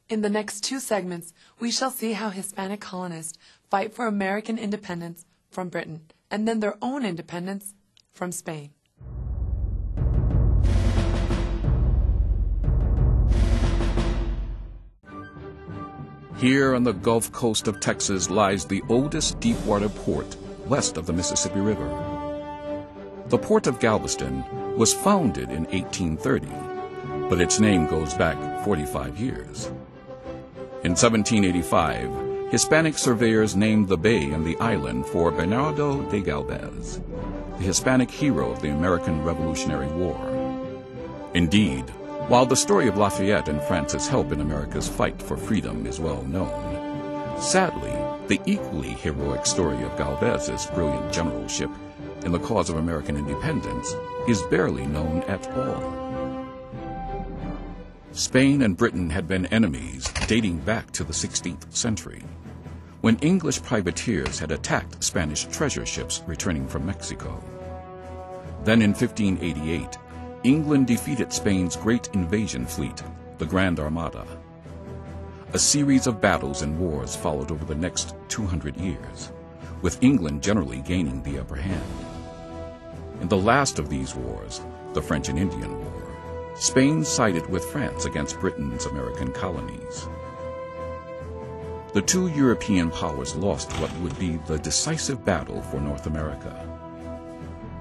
In the next two segments, we shall see how Hispanic colonists fight for American independence from Britain and then their own independence from Spain. Here on the Gulf Coast of Texas lies the oldest deepwater port west of the Mississippi River. The port of Galveston was founded in 1830, but its name goes back 45 years. In 1785, Hispanic surveyors named the bay and the island for Bernardo de Galvez, the Hispanic hero of the American Revolutionary War. Indeed, while the story of Lafayette and France's help in America's fight for freedom is well known, sadly, the equally heroic story of Galvez's brilliant generalship in the cause of American independence is barely known at all. Spain and Britain had been enemies dating back to the 16th century, when English privateers had attacked Spanish treasure ships returning from Mexico. Then in 1588, England defeated Spain's great invasion fleet, the Grand Armada. A series of battles and wars followed over the next 200 years, with England generally gaining the upper hand. In the last of these wars, the French and Indian War, Spain sided with France against Britain's American colonies. The two European powers lost what would be the decisive battle for North America.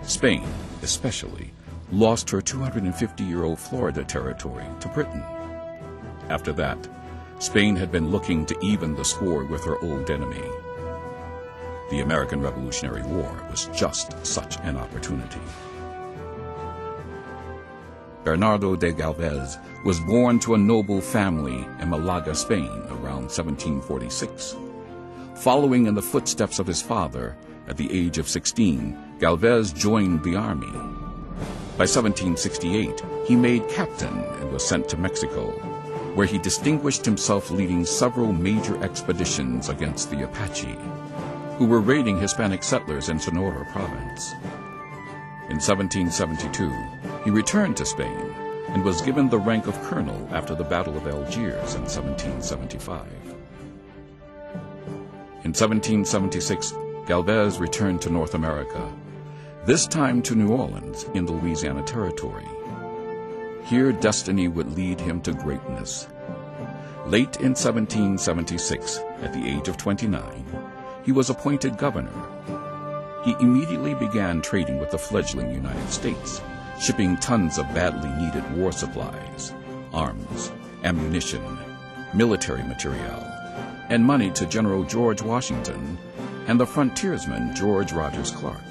Spain, especially, lost her 250-year-old Florida territory to Britain. After that, Spain had been looking to even the score with her old enemy. The American Revolutionary War was just such an opportunity. Bernardo de Galvez was born to a noble family in Malaga, Spain, around 1746. Following in the footsteps of his father, at the age of 16, Galvez joined the army. By 1768, he made captain and was sent to Mexico, where he distinguished himself leading several major expeditions against the Apache, who were raiding Hispanic settlers in Sonora province. In 1772, he returned to Spain and was given the rank of colonel after the Battle of Algiers in 1775. In 1776, Galvez returned to North America, this time to New Orleans in the Louisiana Territory. Here destiny would lead him to greatness. Late in 1776, at the age of 29, he was appointed governor. He immediately began trading with the fledgling United States, shipping tons of badly needed war supplies, arms, ammunition, military material, and money to General George Washington and the frontiersman George Rogers Clark.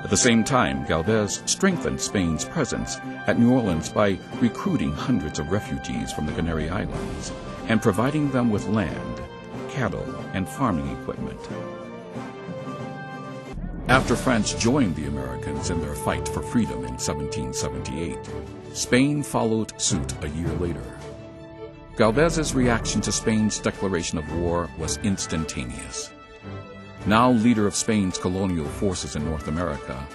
At the same time, Galvez strengthened Spain's presence at New Orleans by recruiting hundreds of refugees from the Canary Islands and providing them with land, cattle, and farming equipment. After France joined the Americans in their fight for freedom in 1778, Spain followed suit a year later. Galvez's reaction to Spain's declaration of war was instantaneous. Now leader of Spain's colonial forces in North America,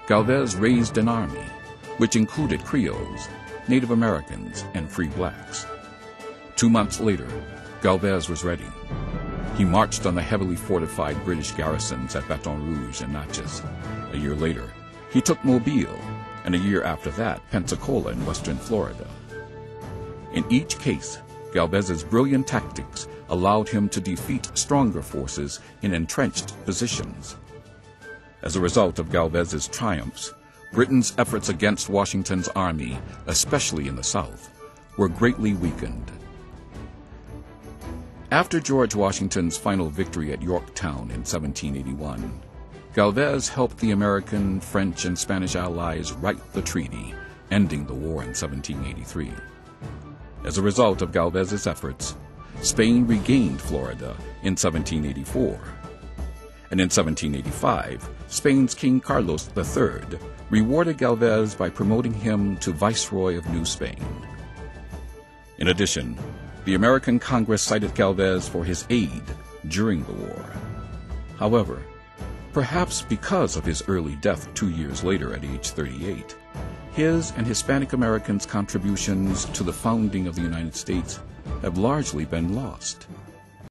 Galvez raised an army, which included Creoles, Native Americans, and free blacks. 2 months later, Galvez was ready. He marched on the heavily fortified British garrisons at Baton Rouge and Natchez. A year later, he took Mobile, and a year after that, Pensacola in western Florida. In each case, Galvez's brilliant tactics allowed him to defeat stronger forces in entrenched positions. As a result of Galvez's triumphs, Britain's efforts against Washington's army, especially in the South, were greatly weakened. After George Washington's final victory at Yorktown in 1781, Galvez helped the American, French, and Spanish allies write the treaty, ending the war in 1783. As a result of Galvez's efforts, Spain regained Florida in 1784. And in 1785, Spain's King Carlos III rewarded Galvez by promoting him to Viceroy of New Spain. In addition, the American Congress cited Galvez for his aid during the war. However, perhaps because of his early death 2 years later at age 38, his and Hispanic Americans' contributions to the founding of the United States have largely been lost.